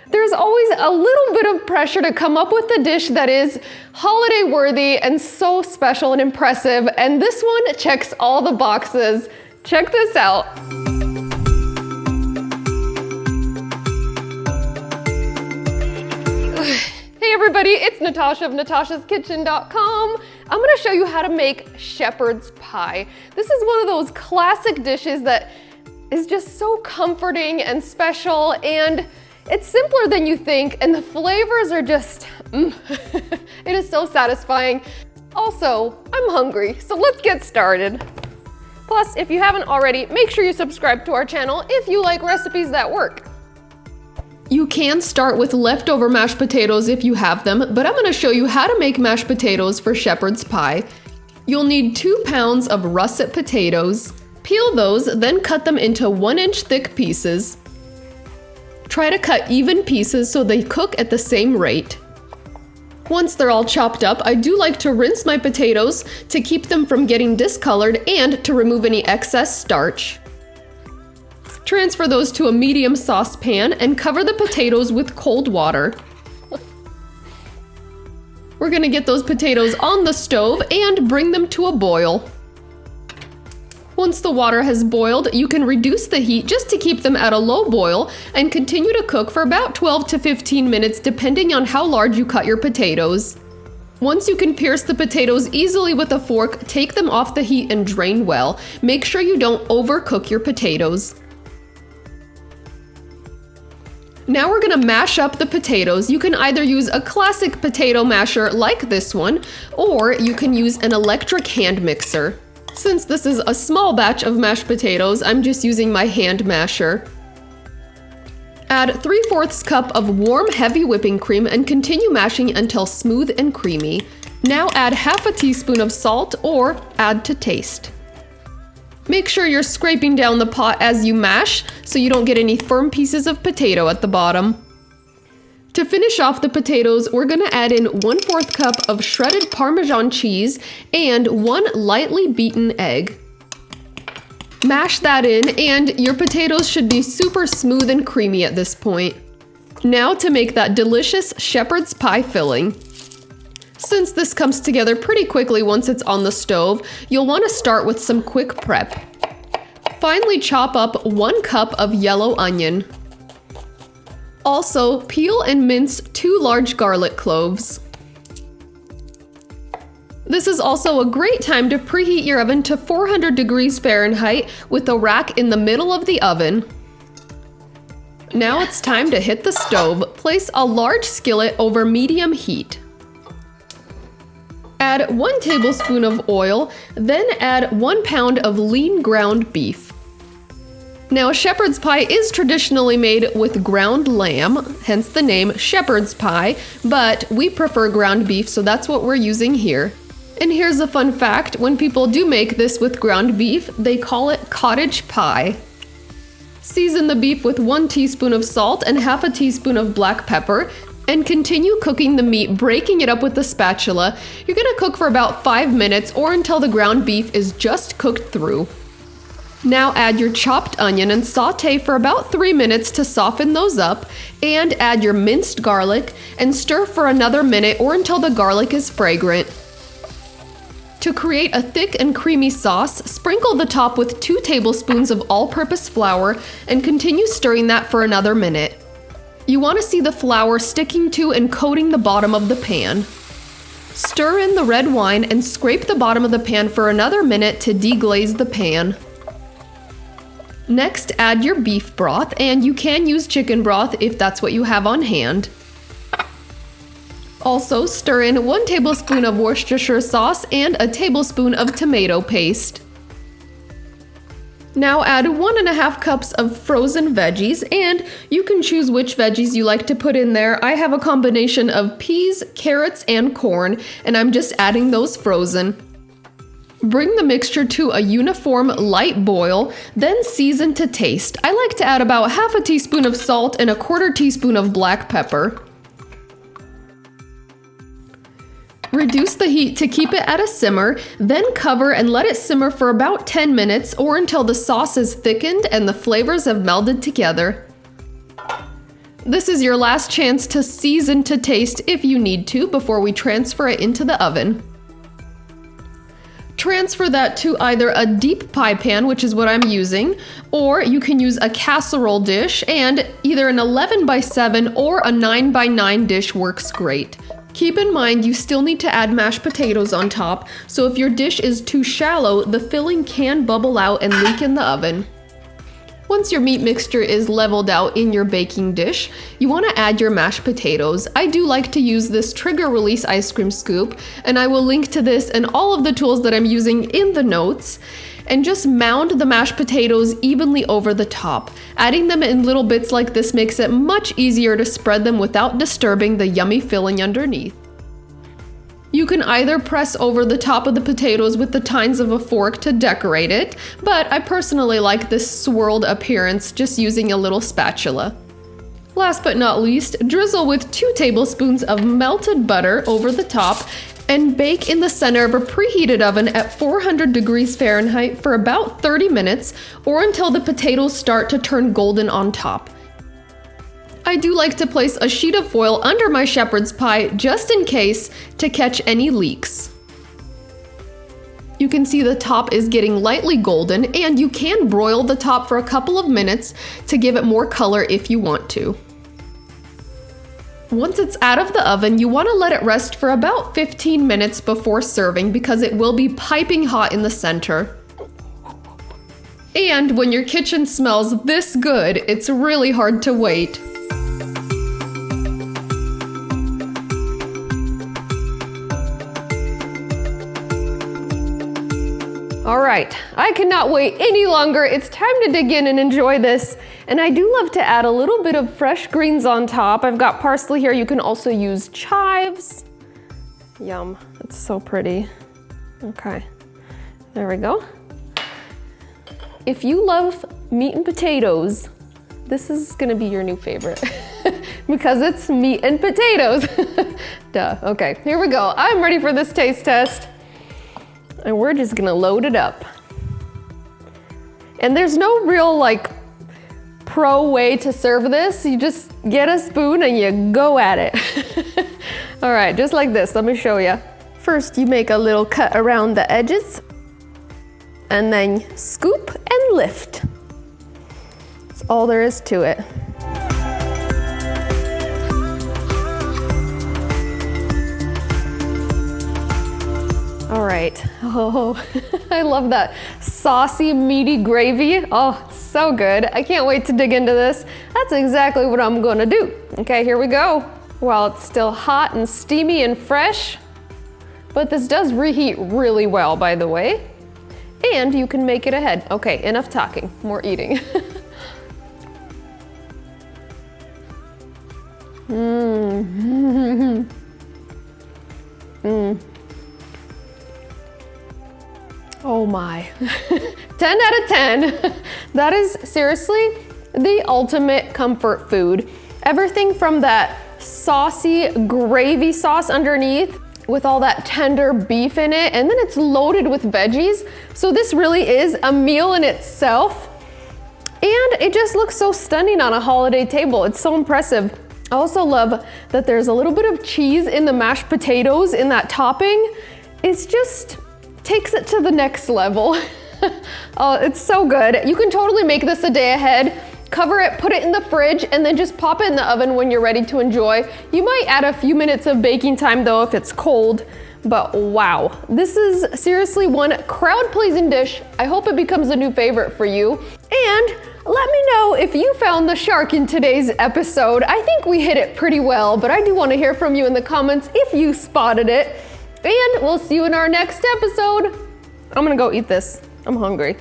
There's always a little bit of pressure to come up with a dish that is holiday worthy and so special and impressive, and this one checks all the boxes. Check this out. Hey everybody, it's Natasha of natashaskitchen.com. I'm gonna show you how to make shepherd's pie. This is one of those classic dishes that is just so comforting and special, and it's simpler than you think, and the flavors are just, it is so satisfying. Also, I'm hungry, so let's get started. Plus, if you haven't already, make sure you subscribe to our channel if you like recipes that work. You can start with leftover mashed potatoes if you have them, but I'm gonna show you how to make mashed potatoes for shepherd's pie. You'll need 2 pounds of russet potatoes. Peel those, then cut them into 1-inch thick pieces. Try to cut even pieces so they cook at the same rate. Once they're all chopped up, I do like to rinse my potatoes to keep them from getting discolored and to remove any excess starch. Transfer those to a medium saucepan and cover the potatoes with cold water. We're gonna get those potatoes on the stove and bring them to a boil. Once the water has boiled, you can reduce the heat just to keep them at a low boil and continue to cook for about 12 to 15 minutes depending on how large you cut your potatoes. Once you can pierce the potatoes easily with a fork, take them off the heat and drain well. Make sure you don't overcook your potatoes. Now we're gonna mash up the potatoes. You can either use a classic potato masher like this one, or you can use an electric hand mixer. Since this is a small batch of mashed potatoes, I'm just using my hand masher. Add 3/4 cup of warm, heavy whipping cream and continue mashing until smooth and creamy. Now add half a teaspoon of salt or add to taste. Make sure you're scraping down the pot as you mash so you don't get any firm pieces of potato at the bottom. To finish off the potatoes, we're gonna add in 1/4 cup of shredded Parmesan cheese and 1 lightly beaten egg. Mash that in, and your potatoes should be super smooth and creamy at this point. Now to make that delicious shepherd's pie filling. Since this comes together pretty quickly once it's on the stove, you'll want to start with some quick prep. Finally chop up 1 cup of yellow onion. Also, peel and mince 2 large garlic cloves. This is also a great time to preheat your oven to 400 degrees Fahrenheit with a rack in the middle of the oven. Now it's time to hit the stove. Place a large skillet over medium heat. Add 1 tablespoon of oil, then add 1 pound of lean ground beef. Now, shepherd's pie is traditionally made with ground lamb, hence the name shepherd's pie, but we prefer ground beef, so that's what we're using here. And here's a fun fact, when people do make this with ground beef, they call it cottage pie. Season the beef with 1 teaspoon of salt and half a teaspoon of black pepper, and continue cooking the meat, breaking it up with the spatula. You're gonna cook for about 5 minutes or until the ground beef is just cooked through. Now add your chopped onion and saute for about 3 minutes to soften those up, and add your minced garlic and stir for another minute or until the garlic is fragrant. To create a thick and creamy sauce, sprinkle the top with 2 tablespoons of all-purpose flour and continue stirring that for another minute. You want to see the flour sticking to and coating the bottom of the pan. Stir in the red wine and scrape the bottom of the pan for another minute to deglaze the pan. Next, add your beef broth, and you can use chicken broth if that's what you have on hand. Also, stir in 1 tablespoon of Worcestershire sauce and a tablespoon of tomato paste. Now add 1½ cups of frozen veggies, and you can choose which veggies you like to put in there. I have a combination of peas, carrots, and corn, and I'm just adding those frozen. Bring the mixture to a uniform light boil, then season to taste. I like to add about half a teaspoon of salt and 1/4 teaspoon of black pepper. Reduce the heat to keep it at a simmer, then cover and let it simmer for about 10 minutes or until the sauce is thickened and the flavors have melded together. This is your last chance to season to taste if you need to before we transfer it into the oven. Transfer that to either a deep pie pan, which is what I'm using, or you can use a casserole dish, and either an 11x7 or a 9x9 dish works great. Keep in mind you still need to add mashed potatoes on top, so if your dish is too shallow, the filling can bubble out and leak in the oven. Once your meat mixture is leveled out in your baking dish, you want to add your mashed potatoes. I do like to use this trigger release ice cream scoop, and I will link to this and all of the tools that I'm using in the notes. And just mound the mashed potatoes evenly over the top. Adding them in little bits like this makes it much easier to spread them without disturbing the yummy filling underneath. You can either press over the top of the potatoes with the tines of a fork to decorate it, but I personally like this swirled appearance just using a little spatula. Last but not least, drizzle with 2 tablespoons of melted butter over the top and bake in the center of a preheated oven at 400 degrees Fahrenheit for about 30 minutes or until the potatoes start to turn golden on top. I do like to place a sheet of foil under my shepherd's pie just in case to catch any leaks. You can see the top is getting lightly golden, and you can broil the top for a couple of minutes to give it more color if you want to. Once it's out of the oven, you want to let it rest for about 15 minutes before serving because it will be piping hot in the center. And when your kitchen smells this good, it's really hard to wait. All right, I cannot wait any longer. It's time to dig in and enjoy this. And I do love to add a little bit of fresh greens on top. I've got parsley here. You can also use chives. Yum, it's so pretty. Okay, there we go. If you love meat and potatoes, this is gonna be your new favorite because it's meat and potatoes. Duh, okay, here we go. I'm ready for this taste test. And we're just gonna load it up. And there's no real pro way to serve this. You just get a spoon and you go at it. All right, just like this, let me show you. First, you make a little cut around the edges and then scoop and lift. That's all there is to it. All right, oh, I love that saucy, meaty gravy. Oh, so good. I can't wait to dig into this. That's exactly what I'm gonna do. Okay, here we go. While it's still hot and steamy and fresh, but this does reheat really well, by the way. And you can make it ahead. Okay, enough talking, more eating. Oh my, 10 out of 10. That is seriously the ultimate comfort food. Everything from that saucy gravy sauce underneath with all that tender beef in it, and then it's loaded with veggies. So this really is a meal in itself. And it just looks so stunning on a holiday table. It's so impressive. I also love that there's a little bit of cheese in the mashed potatoes in that topping. It's just takes it to the next level. Oh, it's so good. You can totally make this a day ahead. Cover it, put it in the fridge, and then just pop it in the oven when you're ready to enjoy. You might add a few minutes of baking time though if it's cold, but wow. This is seriously one crowd-pleasing dish. I hope it becomes a new favorite for you. And let me know if you found the shark in today's episode. I think we hit it pretty well, but I do want to hear from you in the comments if you spotted it. And we'll see you in our next episode. I'm gonna go eat this. I'm hungry.